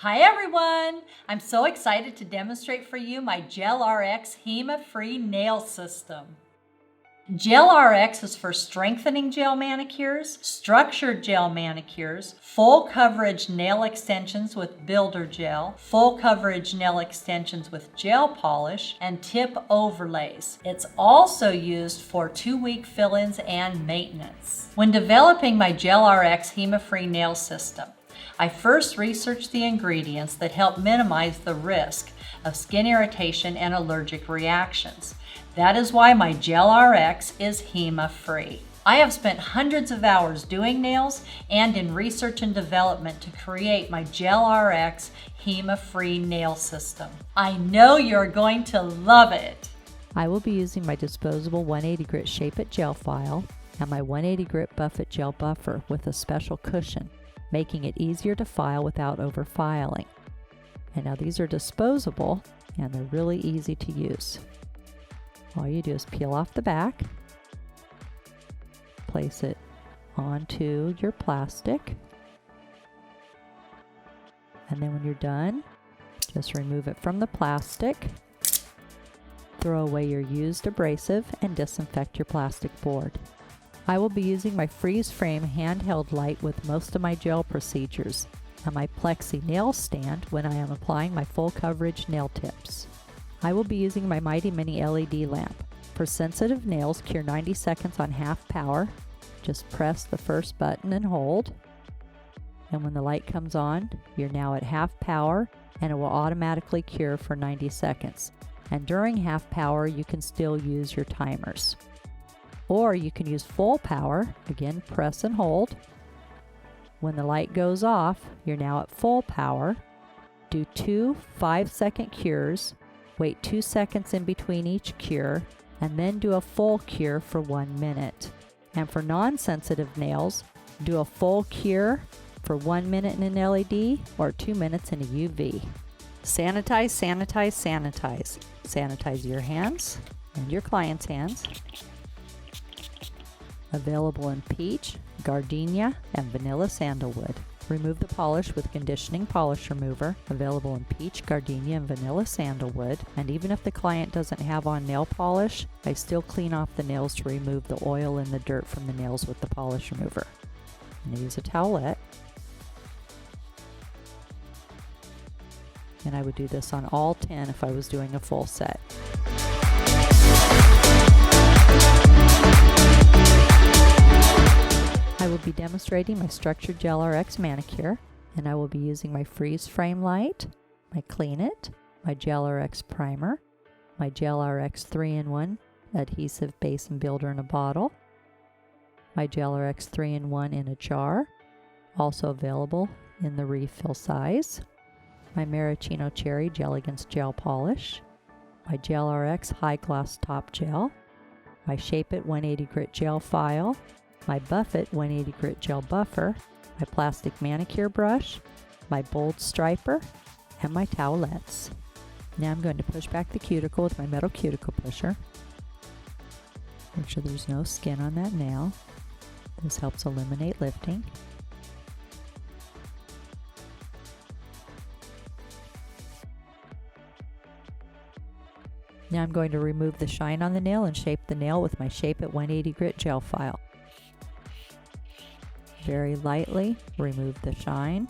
Hi everyone! I'm so excited to demonstrate for you my gelRX HEMA-Free nail system. gelRX is for strengthening gel manicures, structured gel manicures, full coverage nail extensions with builder gel, full coverage nail extensions with gel polish, and tip overlays. It's also used for 2-week fill-ins and maintenance. When developing my gelRX HEMA-Free nail system, I first researched the ingredients that help minimize the risk of skin irritation and allergic reactions. That is why my gelRX is HEMA-free. I have spent hundreds of hours doing nails and in research and development to create my gelRX HEMA-free nail system. I know you're going to love it. I will be using my disposable 180 grit Shape It gel file and my 180 grit Buff It gel buffer with a special cushion, making it easier to file without over filing. And now these are disposable and they're really easy to use. All you do is peel off the back, place it onto your plastic, and then when you're done, just remove it from the plastic, throw away your used abrasive, and disinfect your plastic board. I will be using my freeze frame handheld light with most of my gel procedures and my plexi nail stand when I am applying my full coverage nail tips. I will be using my Mighty Mini LED lamp. For sensitive nails, cure 90 seconds on half power. Just press the first button and hold. And when the light comes on, you're now at half power and it will automatically cure for 90 seconds. And during half power, you can still use your timers. Or you can use full power. Again, press and hold. When the light goes off, you're now at full power. Do 2 5-second cures. Wait 2 seconds in between each cure, and then do a full cure for 1 minute. And for non-sensitive nails, do a full cure for 1 minute in an LED or 2 minutes in a UV. Sanitize, sanitize, sanitize. Sanitize your hands and your client's hands. Available in peach, gardenia, and vanilla sandalwood. Remove the polish with conditioning polish remover, available in peach, gardenia, and vanilla sandalwood. And even if the client doesn't have on nail polish, I still clean off the nails to remove the oil and the dirt from the nails with the polish remover. I'm going to use a towelette. And I would do this on all 10 if I was doing a full set. I will be demonstrating my structured gelRX manicure, and I will be using my freeze frame light, my Clean It, my gelRX primer, my gelRX 3-in-1 adhesive base and builder in a bottle, my gelRX 3-in-1 in a jar, also available in the refill size, my maraschino cherry gel against gel polish, my gelRX high gloss top gel, my Shape It 180 grit gel file, my Buff It 180 grit gel buffer, my plastic manicure brush, my bold striper, and my towelettes. Now I'm going to push back the cuticle with my metal cuticle pusher. Make sure there's no skin on that nail. This helps eliminate lifting. Now I'm going to remove the shine on the nail and shape the nail with my Shape It 180 grit gel file. Very lightly remove the shine.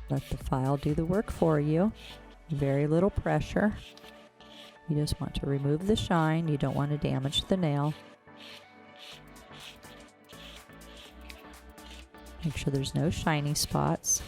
Let the file do the work for you. Very little pressure. You just want to remove the shine. You don't want to damage the nail. Make sure there's no shiny spots.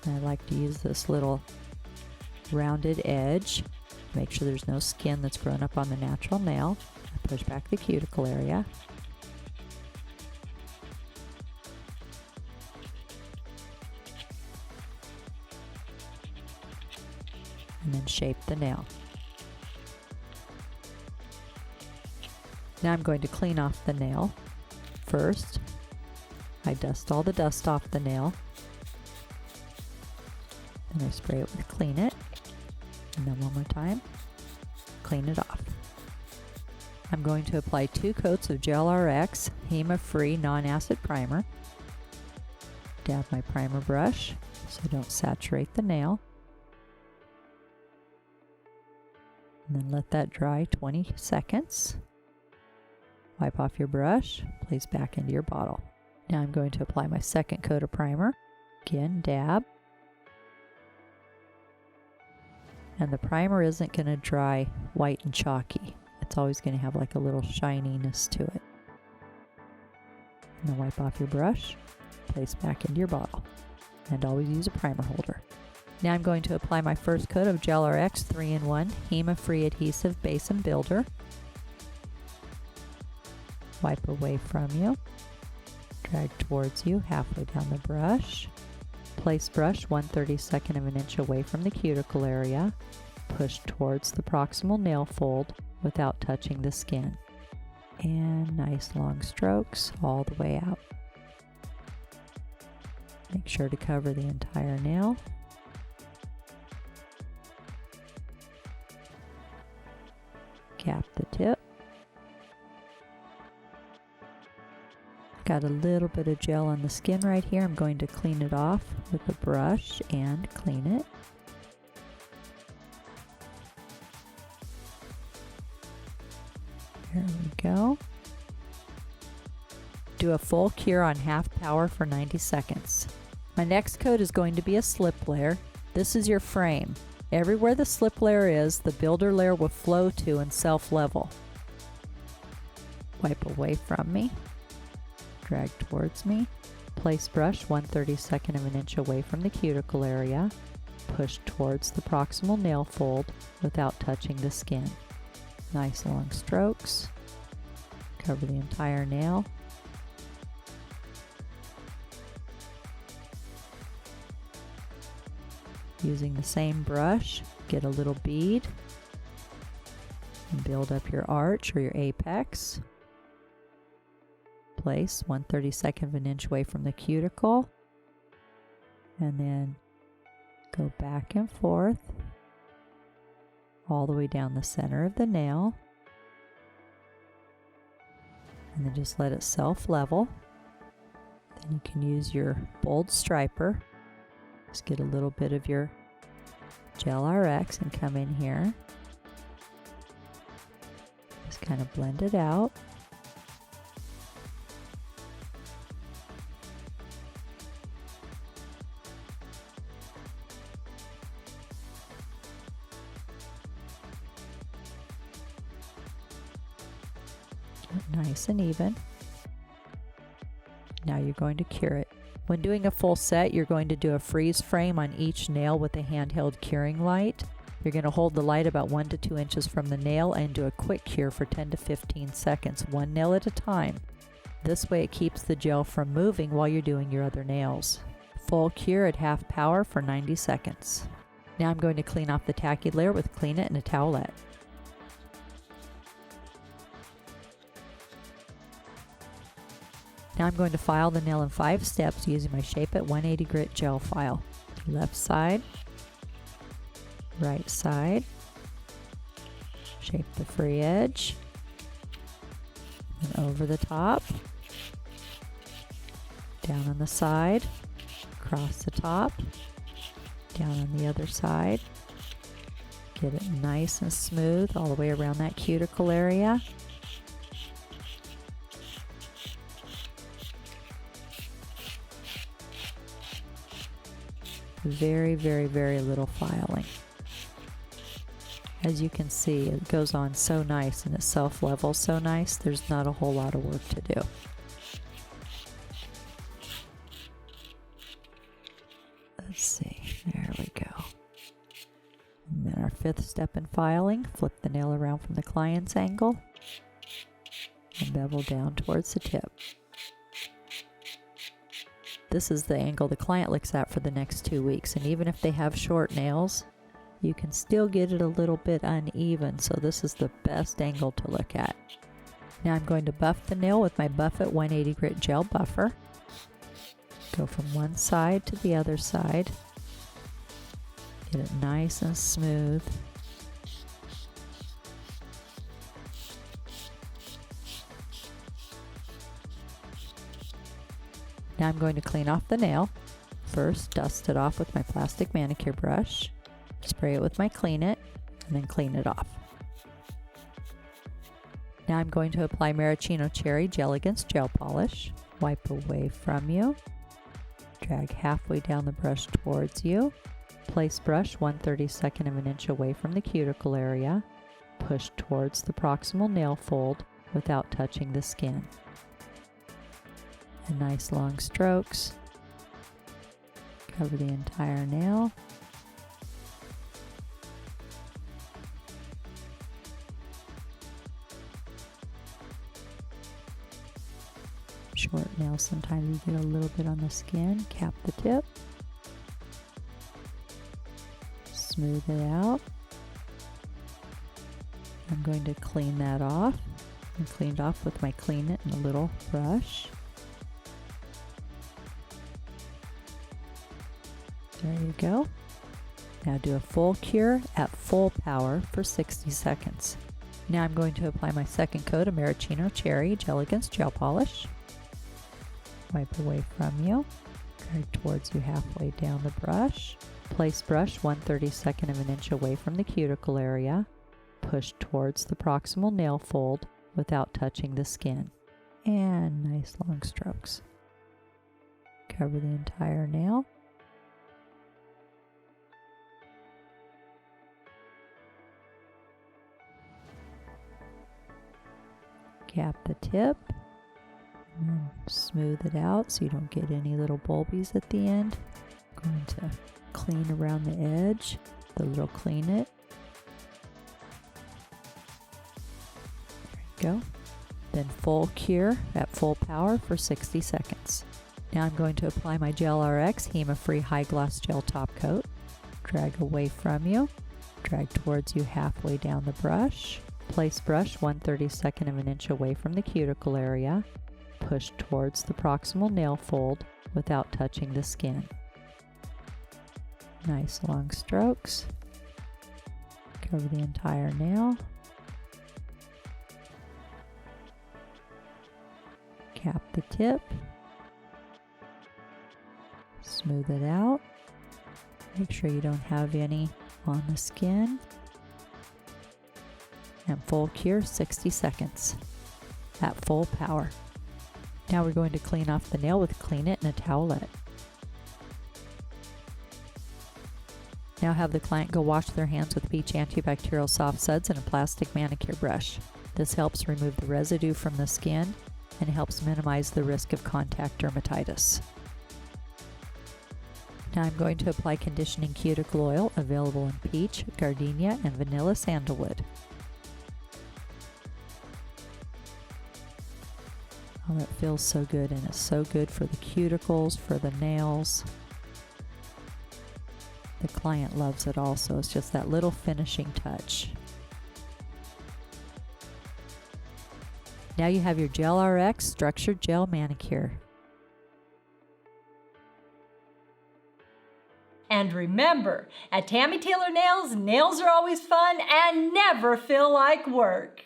And I like to use this little rounded edge. Make sure there's no skin that's grown up on the natural nail. Push back the cuticle area. And then shape the nail. Now I'm going to clean off the nail. First, I dust all the dust off the nail. Then I spray it with Clean It. And then one more time, clean it off. I'm going to apply 2 coats of gelRX HEMA-Free non-acid primer. Dab my primer brush so I don't saturate the nail. And then let that dry 20 seconds. Wipe off your brush, place back into your bottle. Now I'm going to apply my second coat of primer. Again, dab. And the primer isn't going to dry white and chalky. It's always going to have like a little shininess to it. And then wipe off your brush, place back into your bottle. And always use a primer holder. Now I'm going to apply my first coat of gelRX 3-in-1 HEMA-Free Adhesive Base and Builder. Wipe away from you. Drag towards you halfway down the brush. Place brush 1/32 of an inch away from the cuticle area. Push towards the proximal nail fold without touching the skin. And nice long strokes all the way out. Make sure to cover the entire nail. Cap the tip. Got a little bit of gel on the skin right here. I'm going to clean it off with a brush and clean it. There we go. Do a full cure on half power for 90 seconds. My next coat is going to be a slip layer. This is your frame. Everywhere the slip layer is, the builder layer will flow to and self-level. Wipe away from me. Drag towards me. Place brush 1/32 of an inch away from the cuticle area. Push towards the proximal nail fold without touching the skin. Nice long strokes. Cover the entire nail. Using the same brush, get a little bead and build up your arch or your apex. Place 1/32 of an inch away from the cuticle, and then go back and forth all the way down the center of the nail, and then just let it self-level. Then you can use your bold striper. Just get a little bit of your gelRX and come in here. Just kind of blend it out. Nice and even. Now you're going to cure it. When doing a full set, you're going to do a freeze frame on each nail with a handheld curing light. You're going to hold the light about 1 to 2 inches from the nail and do a quick cure for 10 to 15 seconds, one nail at a time. This way it keeps the gel from moving while you're doing your other nails. Full cure at half power for 90 seconds. Now I'm going to clean off the tacky layer with Clean It and a towelette. Now I'm going to file the nail in 5 steps using my Shape It 180 grit gel file. Left side, right side, shape the free edge, and over the top, down on the side, across the top, down on the other side. Get it nice and smooth all the way around that cuticle area. Very, very, very little filing. As you can see, it goes on so nice and it self-levels so nice, there's not a whole lot of work to do. Let's see, there we go. And then our 5th step in filing, flip the nail around from the client's angle and bevel down towards the tip. This is the angle the client looks at for the next 2 weeks, and even if they have short nails, you can still get it a little bit uneven, so this is the best angle to look at. Now I'm going to buff the nail with my Buff It 180 grit gel buffer. Go from one side to the other side. Get it nice and smooth. Now I'm going to clean off the nail. First, dust it off with my plastic manicure brush, spray it with my Clean It, and then clean it off. Now I'm going to apply Maraschino Cherry Gel Against Gel Polish. Wipe away from you. Drag halfway down the brush towards you. Place brush 1/32 of an inch away from the cuticle area. Push towards the proximal nail fold without touching the skin. And nice long strokes. Cover the entire nail. Short nails, sometimes you get a little bit on the skin. Cap the tip. Smooth it out. I'm going to clean that off. I cleaned off with my Clean It and a little brush. There you go. Now do a full cure at full power for 60 seconds. Now I'm going to apply my second coat of Maraschino Cherry Gel Against Gel Polish. Wipe away from you. Drag towards you halfway down the brush. Place brush 1/32 of an inch away from the cuticle area. Push towards the proximal nail fold without touching the skin. And nice long strokes. Cover the entire nail. Cap the tip. And then smooth it out so you don't get any little bulbies at the end. Going to clean around the edge, the little Clean It. There you go. Then full cure at full power for 60 seconds. Now I'm going to apply my gelRX HEMA-Free High Gloss Gel Top Coat. Drag away from you. Drag towards you halfway down the brush. Place brush 1/32 of an inch away from the cuticle area. Push towards the proximal nail fold without touching the skin. Nice long strokes. Cover the entire nail. Cap the tip. Smooth it out. Make sure you don't have any on the skin. And full cure 60 seconds at full power. Now we're going to clean off the nail with Clean It and a towelette. Now have the client go wash their hands with Peach antibacterial soft suds and a plastic manicure brush. This helps remove the residue from the skin and helps minimize the risk of contact dermatitis. Now I'm going to apply conditioning cuticle oil available in peach, gardenia, and vanilla sandalwood. Oh, that feels so good, and it's so good for the cuticles, for the nails. The client loves it also. It's just that little finishing touch. Now you have your gelRX Structured Gel Manicure. And remember, at Tammy Taylor Nails, nails are always fun and never feel like work.